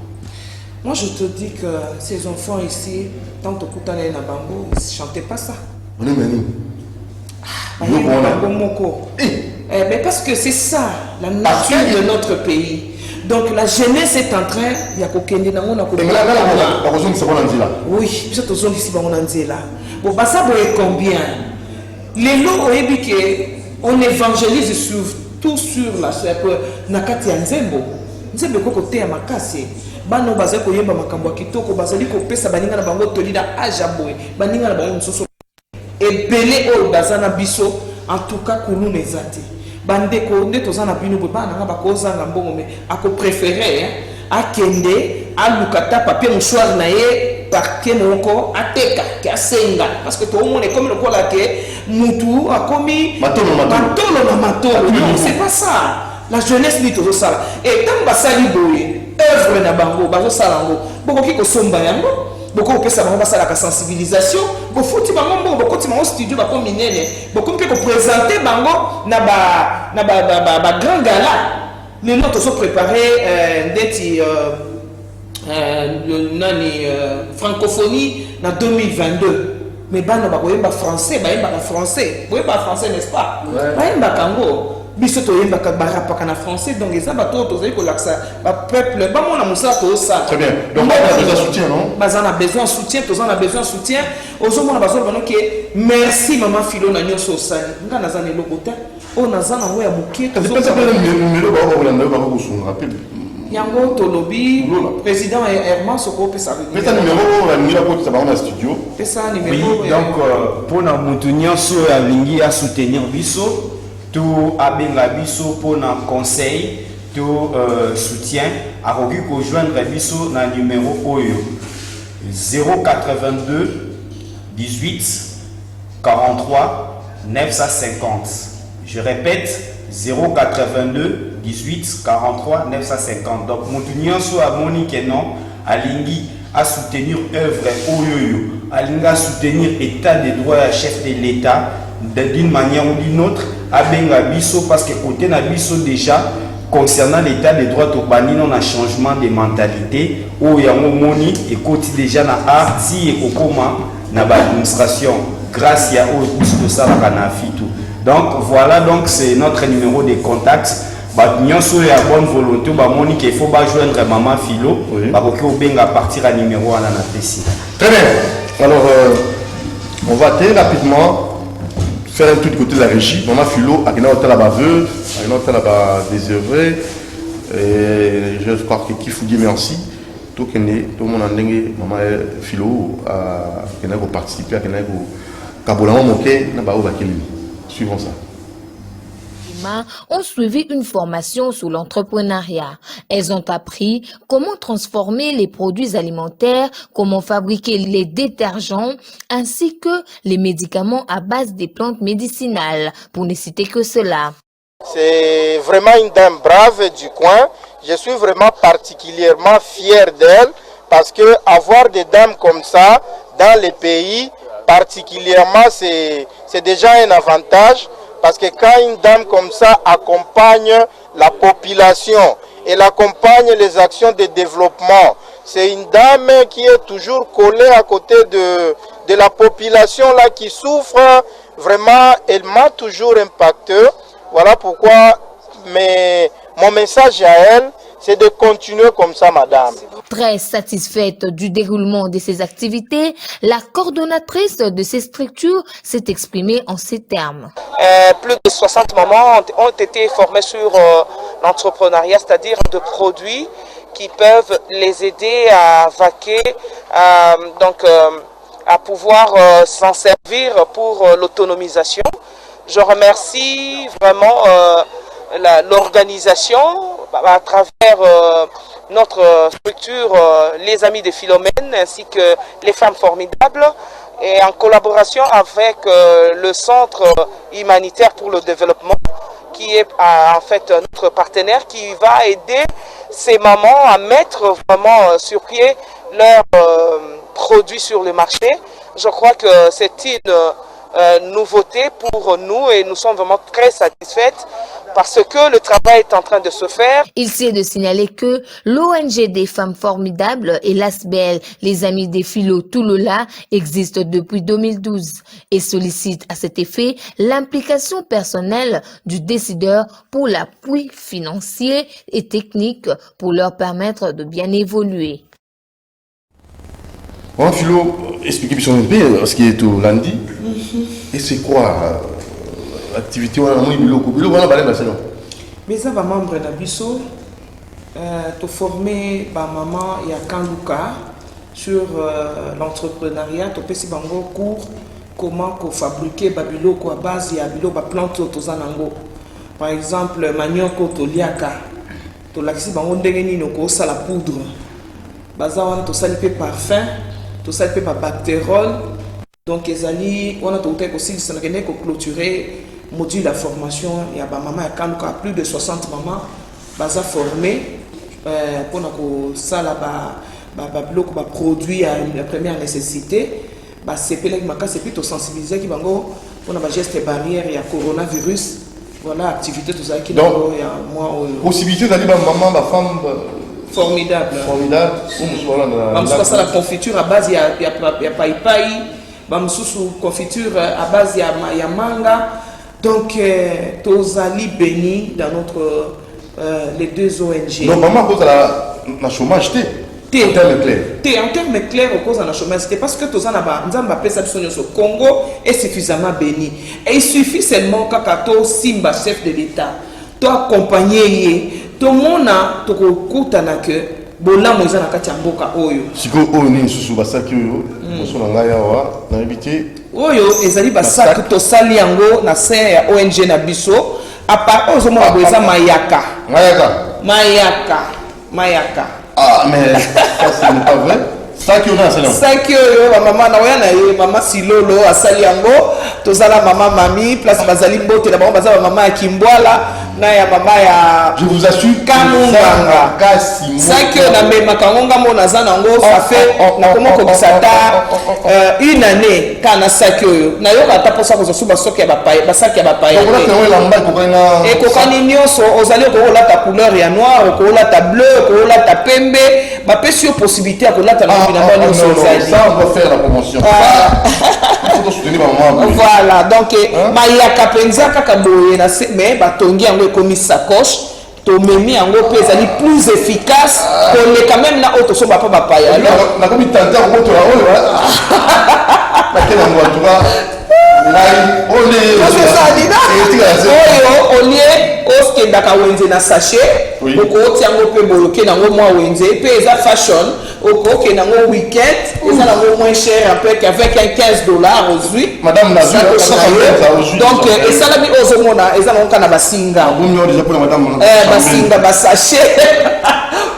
Moi, je te dis que ces enfants ici, tant que Koutane et Nabango, ils ne chantaient pas ça. On est venu. Mais parce que c'est ça, la nature de notre pays. Donc la jeunesse est en train, il y a coquine dans mon accord. Oui, je te dis ici, bon, bah ça doit être combien? Les lots on évangélise surtout sur la Nakati Nzembo. Nzembo côté à Makasi. Bano baza ko yemba makambo kitoko bazali ko pesa baninga na bango tolida ajaboy baninga na bango soso ebele o bazana biso en tout cas kulu nezati bande ko nde tozana bino bo bana nga bakoza nga mbongo me ako préférer akende alukata papier mouchoir na ye parquet moko ateka ki asenga parce que tout le monde est comme le kola ke mutu akomi matolo na matolo non c'est pas ça la jeunesse ni toujours ça et tant basali boye œuvre na bango bazo salango boko ki ko somba yango boko pesa bango basala ka sensibilisation bo foti bango mbongo boko ti bango studio bako minene boko mpe ko présenter bango na ba grand gala les notes sont préparés ndeti nani francophonie na 2022 mais bana bako yemba français ba yemba français bo yemba français n'est-ce pas ba yemba kango biso to yemba ka barapaka na français donc les abato tozali ko laksa ba peuple ba mona musa to ça très bien donc on a besoin de soutien non bazana besoin de soutien tozana besoin de soutien ozomona bazo bano ke merci maman Philo na nyoso sani nga nazana lokota o nazana ngo ya mukie to ça peut être numéro ba ko landa ba ko son rapide yango tolobi président Herman Soko pesa pesa numéro la numéro ko ça ba na studio pesa numéro oui donc pour na mutu nyonso ya lingi à soutenir biso tout abenga biso pour un conseil, tout soutien, à rejoindre biso na numéro OYO 082 18 43 950. Je répète 082 18 43 950. Donc mon so a monique non à lingi à soutenir œuvre OYO, à lingi à soutenir état des droits à chef de l'État d'une manière ou d'une autre. Abenga biso parce que côté na biso déjà concernant l'état des droits au bani non a changement de mentalité où ya moni et côté déjà na arti et kokoma na ba administration grâce à au biso ça la na fitu. Donc voilà, donc c'est notre numéro de contact. Ba nyonso ya bonne volonté ba moni qu'il faut ba joindre maman Philo ba ko benga à partir à numéro à la PC. Très bien. Alors on va très rapidement faire un tout du côté de la régie. Maman Philo, à quel hôtel là-bas veut, à quel hôtel là-bas désiré. Et je crois que Kifougi merci. Tout le monde a dit Maman Philo a participé à quel Kaboulama Moké n'a pas ouvert. Suivons ça. Ont suivi une formation sur l'entrepreneuriat. Elles ont appris comment transformer les produits alimentaires, comment fabriquer les détergents, ainsi que les médicaments à base des plantes médicinales, pour ne citer que cela. C'est vraiment une dame brave du coin. Je suis vraiment particulièrement fier d'elle parce que avoir des dames comme ça dans les pays, particulièrement, c'est déjà un avantage. Parce que quand une dame comme ça accompagne la population, elle accompagne les actions de développement, c'est une dame qui est toujours collée à côté de la population là qui souffre. Vraiment, elle m'a toujours impacté. Voilà pourquoi mon message à elle, c'est de continuer comme ça, madame. Très satisfaite du déroulement de ces activités, la coordonnatrice de ces structures s'est exprimée en ces termes. Plus de 60 mamans ont été formées sur l'entrepreneuriat, c'est-à-dire de produits qui peuvent les aider à vaquer, à pouvoir s'en servir pour l'autonomisation. Je remercie vraiment l'organisation à travers notre structure, les Amis de Philomène, ainsi que les Femmes Formidables, et en collaboration avec le Centre humanitaire pour le développement, qui est en fait notre partenaire, qui va aider ces mamans à mettre vraiment sur pied leurs produits sur le marché. Je crois que c'est une nouveauté pour nous et nous sommes vraiment très satisfaites parce que le travail est en train de se faire. Il s'est de signaler que l'ONG des Femmes Formidables et l'ASBEL, les Amis des Philo Toulola, existent depuis 2012 et sollicite à cet effet l'implication personnelle du décideur pour l'appui financier et technique pour leur permettre de bien évoluer. Bon, Philo, expliquez sur ce qui est au lundi. Et c'est quoi l'activité? Mais ça va membre d'Abisso, te former ma maman et à Kanluka sur l'entrepreneuriat, te passer bango cours comment fabriquer babiloko à base ya biloko plante tozanango. Par exemple, manioc to liaka, to laxi bango ndenge nini ko sala poudre. Bazawan to sali pe parfum, to sali pe bactérol. Donc ezali on a tout aussi ça n'a ko clôturer module la formation il y a ba maman ya Kanluka plus de 60 mamans baza formé pour na ko sala ba bloc ba produit à la première nécessité ba sepelek makase plutôt sensibiliser qui bango pour na ba geste barrière il y a coronavirus. Voilà activité tout ça qui donc il y a moi possibilité d'aller ba maman ba femme formidable ou ça la confiture à base il y a paipai sous confiture à base ya manga. Donc tozali béni dans notre les deux ONG. Donc maman cause la chômage en termes clairs. En termes clairs au cause de la chômage c'est parce que tozana ba nzamba pesa biso nyonso Congo est suffisamment béni. Et il suffit seulement kakato simba chef de l'État to accompagner to mona to kokutana que bolamu eza na kati ya mboka oyo siko oyo nini susu basaki oyo moso na ngai awa na yebite oyo ezali basaki tosali yango na sein ya ONG na biso a part ozo mona boza mayaka mais ça c'est pas vrai saki oyo na sala saki oyo ba mama na oya na ye mama Silolo asali yango tozala mama mami place bazali mbote na bango bazala mama ya Kimbwala na ya mama ya je vous assure Kamunganga saki oyo na mema kangonga mona za nango ça fait na komoko kisata une année kana saki oyo na yoka ata posa ko suba soki ya bapaya basaki ya bapaya et kokani nyonso ozali ko lata couleur ya noir ko lata bleu ko lata pembe ba pesi possibilité ya ko lata ça on va faire la promotion il faut soutenir maman voilà donc mayaka penza kaka boye na mais batongi yango comme sacoche to memi yango pe ezali plus efficace pour les quand même na auto so ba pa bapaya alors na comme tenter ko to la oyo ba kena mo atuka olie oskendaka wenze na sachet okotia yango mpe boyoke nango mwa wenze mpe eza fashion okoke nango weekend eza nango moins cher un peu qu'avec un $15 ozwi madame na donc esalami ozomona eza nango kana basinga basinga basachet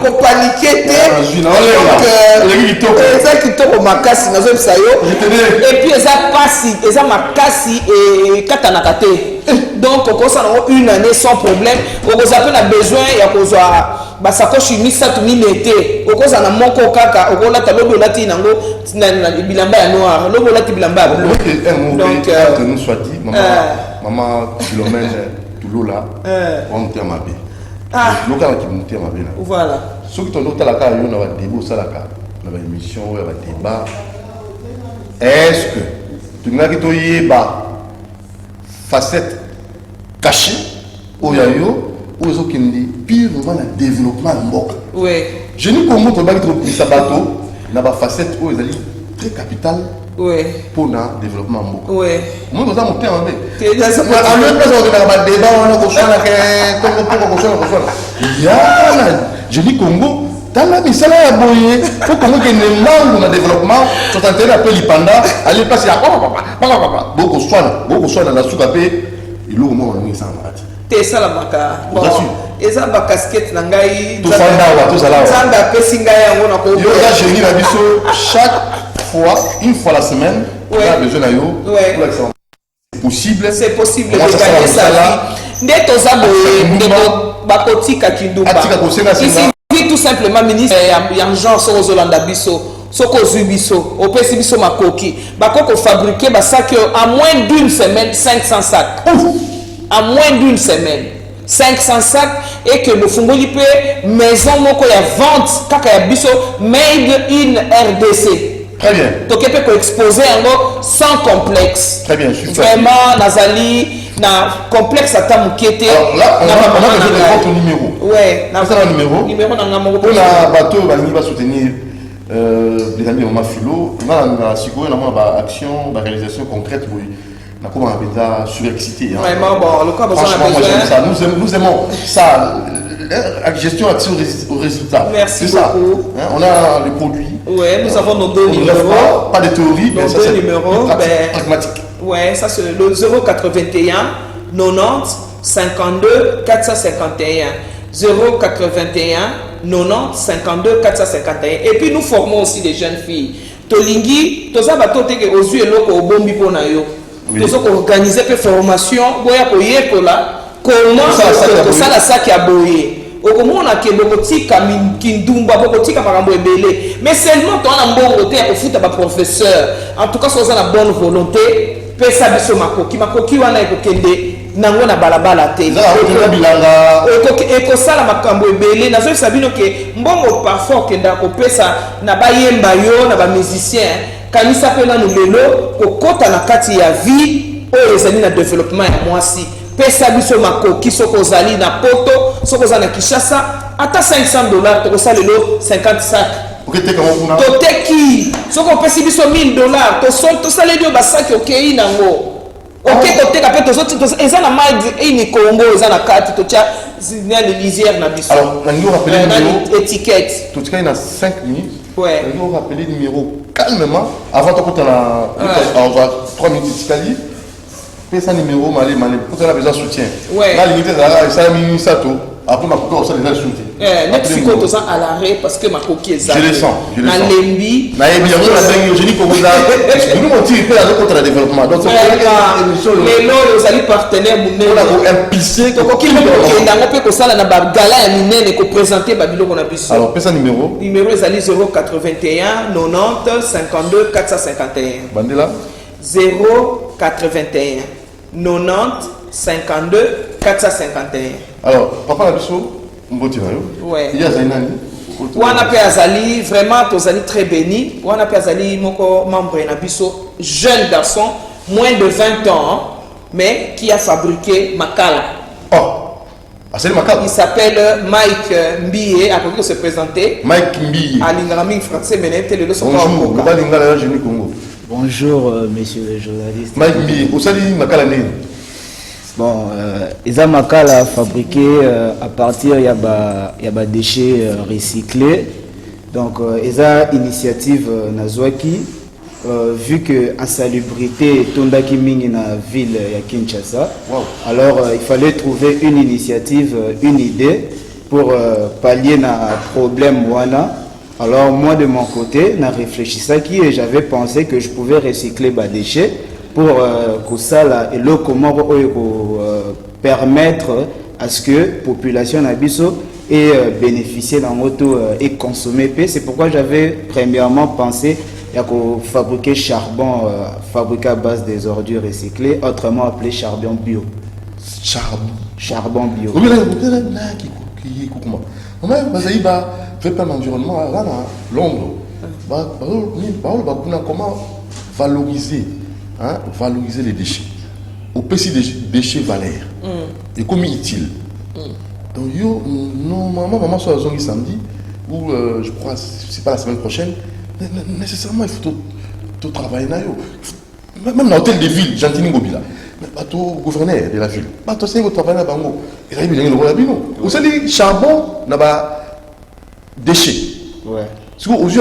kopaniquer eza kitoko makasi nazobisa yo epuis eza makasi ekatanaka te donc okosala nango une année sans problème okozala mpe na besoin ya kozwa basakoshi misato mine te okozala na moko kaka okolata lobi olati nango bilamba ya noir lobi olati bilamba ya bleu donc nous soit dit maman Philomène Touloula, on monte à ma vie. Ah. Local qui monte à ma vie. Voilà. Ceux qui ont la carte, ils ont un débat, ça la carte. On a une émission, on a un débat. Est-ce que tu n'as que tu as facette cachée au yayo ou aux autres qui disent pire vraiment le développement de Mboka. Oui. Je dis qu'on montre que Sabato n'a pas facette où ils allaient très capital. Oui. Pour le développement de Mboka. Oui. Moi, je suis monté en vrai. En même temps, on a un débat, on a je dis Congo, dans la misala ya boye, pour Congo qui ne manque dans le développement, sur un terrain appelé l'Ipanda, aller passer à papa, beaucoup soin dans la soukapé, il est au moins en sans malade. T'es ça la baka. Bon, et ça la casquette nangai. Tout fanda tout ça là. Ça n'a pas singa ya ngona ko. Yo là j'ai mis la biso chaque fois, une fois la semaine, on a besoin de yo. C'est possible. C'est possible de gagner sa vie. Ndeto za boye, ndeto bakotika kindumba. Tout simplement ministre ya genre sur Zolanda biso soko zubiso opesi biso makoki bakoko fabriquer ba sac à moins d'une semaine 500 sacs à moins d'une semaine 500 sacs et que le fungoli pe maison moko ya vente kaka ya biso made in RDC. Très bien. Donc il peut exposer en sans complexe. Très bien, super. Vraiment Nazali na complexe à Tamukete. Alors là, on a besoin de votre numéro. Ouais. C'est un numéro. Numéro dans la pour la bateau, il va soutenir les amis de Mafilo. On a une action, une réalisation concrète. On a comment on appelle ça, surexcité. Vraiment, bon, le cas franchement, moi j'aime ça. Nous aimons ça. La gestion accès au résultat. Merci beaucoup. Ça. On a les produits. Ouais, nous avons nos deux numéros. Pas de théorie, mais ça c'est pragmatique. Ouais, ça c'est le 081 90 52 451. 081 90 52 451. Et puis nous formons aussi des jeunes filles. Tolingi, toza batote ke ozu eloko obombi pona yo. Tozo ko organiser pe formation boya ko yekola comment ça la sac ya boye. Okomona ke bokotika kindumba bokotika makambo ebele. Mais seulement to na mbongo te ya kofuta ba professeur. En tout cas soza na bonne volonté. Pesa biso makoki wana ekokende nango na balabala te ekosala makambo ebele nazoyebisa bino ke mbongo parfois okenda kopesa na bayemba yo na bamusicien kanisa mpe nanu lelo kokota na kati ya vie oyo ezali na développement ya mwasi pesa biso makoki soki ozali na poto soki ozali na Kinshasa ata $500 tokosala lelo 50 sacs toteki soki opesi biso $1000 tosaleli yo basaki okei nango okoteka mpe eza na made ini Congo eza na kati totya lisière na biso. Alors nango rappeler numéro étiquette tout cas il y a 5 minutes. Ouais. Nango rappeler numéro calmement avant de la 3 minutes d'Italie. Fais ça numéro malé pour ça besoin soutien. Ouais. Là limité ça minutes ça tout. Après ma coquille ça déjà soutien. Mexico to ça à l'arrêt parce que ma coquille est je le sens. Na lembi. Na yebi yango na dengue je dis ko vous là. Nous on tire pas avec contre le développement. Donc c'est les lots les partenaires munene. On a ko impliquer ko kilo ko ndango pe ko sala na ba gala ya minene ko présenter ba biloko na biso. Alors pesa numéro. Numéro ezali 081 90 52 451. Bandela 081 90 52 451. Alors papa la biso mboti na yo. Ouais. Il y a zainani. Wana pe azali vraiment tozali très béni. Wana pe azali moko membre na biso jeune garçon moins de 20 ans mais qui a fabriqué makala. Oh. Ah, c'est le makala. Il s'appelle Mike Mbie, a pu se présenter. Mike Mbie. À l'ingraming français mais n'était le leçon pas au Congo. Bonjour messieurs les journalistes. Mike Mbie, où ça dit makala né? Bon, ils ont makala fabriqué à partir il y a des déchets recyclés. Donc ils ont initiative Nazwaki vu que insalubrité tondaki mingi na ville ya Kinshasa. Wow. Alors il fallait trouver une initiative, une idée pour pallier na problème wana. Alors moi de mon côté, na réfléchissaki et j'avais pensé que je pouvais recycler les déchets pour que ça là et le comment permettre à ce que la population nabiso ait bénéficié d'un auto et consommé. C'est pourquoi j'avais premièrement pensé y a qu'on fabriquer charbon fabriqué à base des ordures recyclées, autrement appelé charbon bio. Charbon bio. Fait pas l'environnement là Londres. Comment valoriser valoriser les déchets. Au PC des déchets valeurs. Et comme utile. Donc yo maman soit à samedi ou je crois c'est pas la semaine prochaine nécessairement il faut tout travailler là yo. Même dans l'hôtel de ville Gentini Ngobila. Mais tout gouverneur de la ville. Bah toi c'est votre travail là bango. Et là il vient le rôle bino. Vous savez charbon na ba déchets. Ouais. Si vous avez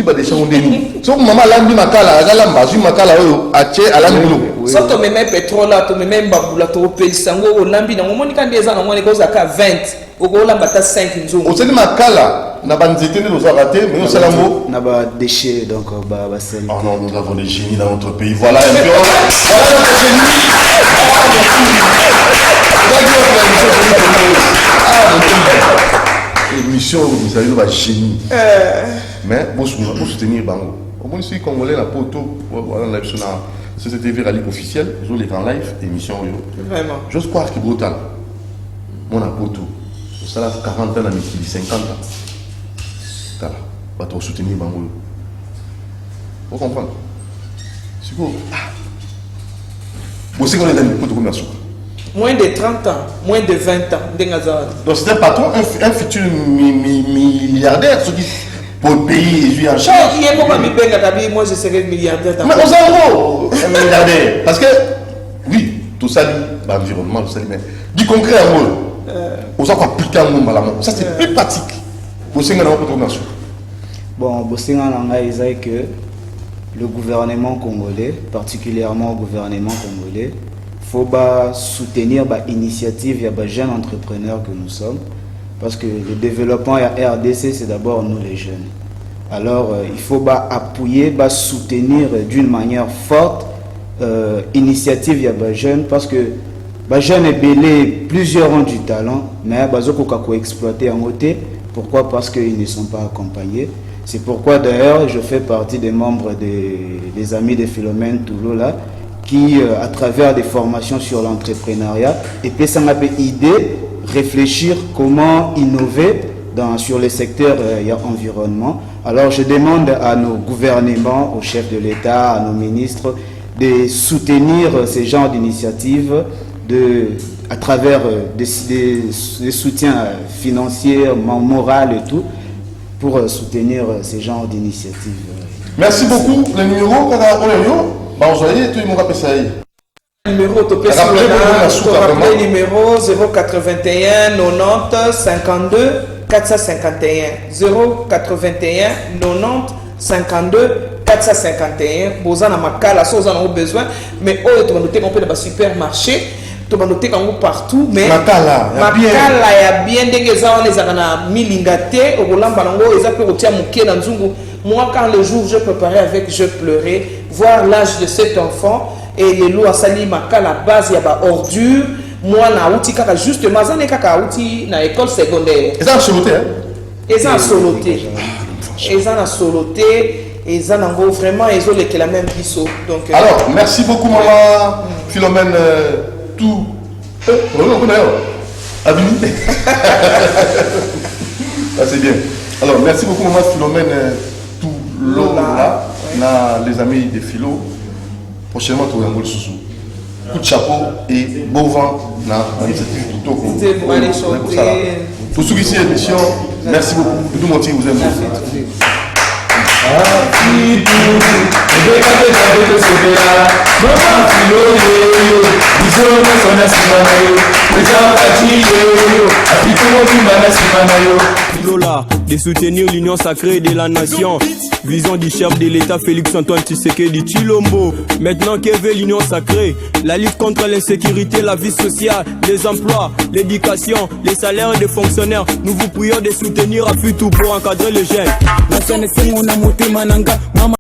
des déchets on déni. Si maman lambi makala, agala mbazu makala oyo ache alambi. So to meme pétrole là, to meme mbabula to pelisango o lambi na ngomoni kan des ans ngomoni koza ka 20. Oko lamba ta 5 nzongo. Au seni makala na banzete ne dosa raté mais on salambo na ba déchets donc ba sel. Oh non, nous avons des génies dans notre pays. Voilà un peu. Voilà notre génie. Émission, vous avez le génie. Mais pour soutenir Bango. Au moins, si Congolais, la poto, voilà, la société viralique officielle, ils ont les grands live, émission. Vraiment. J'ose croire que brutal. Mon poto, ça a 40 ans, 50 ans. Voilà, va te soutenir Bango. Vous comprenez? C'est quoi? Vous savez qu'on est dans le poto commercial. Moins de 30 ans, moins de 20 ans. Donc c'est un patron, un futur milliardaire, ce qui pour le pays est en charge. Moi je serais milliardaire. Mais on s'en gros, un milliardaire. Parce que, oui, tout ça, l'environnement, tout ça, mais du concret en gros, on s'en appliquer en gros, ça c'est plus pratique. Pour ce qui bon, c'est que le gouvernement congolais, particulièrement le gouvernement congolais, faut soutenir l'initiative des jeunes entrepreneurs que nous sommes, parce que le développement à RDC c'est d'abord nous les jeunes. Alors il faut appuyer, soutenir d'une manière forte l'initiative des jeunes, parce que les jeunes plusieurs ont du talent, mais ils ont exploité en côté. Pourquoi? Parce qu'ils ne sont pas accompagnés. C'est pourquoi d'ailleurs je fais partie des membres des amis de Philomène Toulou là, qui, à travers des formations sur l'entrepreneuriat, et puis ça m'a fait idée, réfléchir comment innover sur les secteurs environnement. Alors je demande à nos gouvernements, aux chefs de l'État, à nos ministres, de soutenir ces genres d'initiatives à travers des soutiens financiers, moraux et tout, pour soutenir ces genres d'initiatives. Merci beaucoup. Le numéro, numéro numéro 081 90 52 451 081 90 52 451. Bozana makala so on a besoin mais on peut dans le supermarché, to bandoté partout mais makala ya bien dengeza on les ana milingate okolamba nango eza pe kotia muke na nzungu. Moi, quand le jour je préparais avec, je pleurais, voir l'âge de cet enfant et les lois sali maka la base, il y a des ordures. Moi, na outi kaka justement, ça n'est kaka outi na école secondaire. Et ça en soloté, hein? Et ça en soloté. Et ça en soloté. Et ça en gros vraiment, ils ont les la même biseau. Donc. Alors, merci beaucoup maman Philomène tout. Habilité. C'est bien. Alors, merci beaucoup maman Philomène. Là, les amis de Philo, prochainement tu vas le sous. Coup de chapeau et bon vent dans l'initiative du Toko. Pour ceux qui sont émission, merci beaucoup. Tout le monde vous aime. De soutenir l'union sacrée de la nation. Vision du chef de l'État Félix-Antoine Tshisekedi Tshilombo. Maintenant qu'est veut l'union sacrée, la lutte contre l'insécurité, la vie sociale, les emplois, l'éducation, les salaires des fonctionnaires. Nous vous prions de soutenir à tout pour encadrer les jeunes.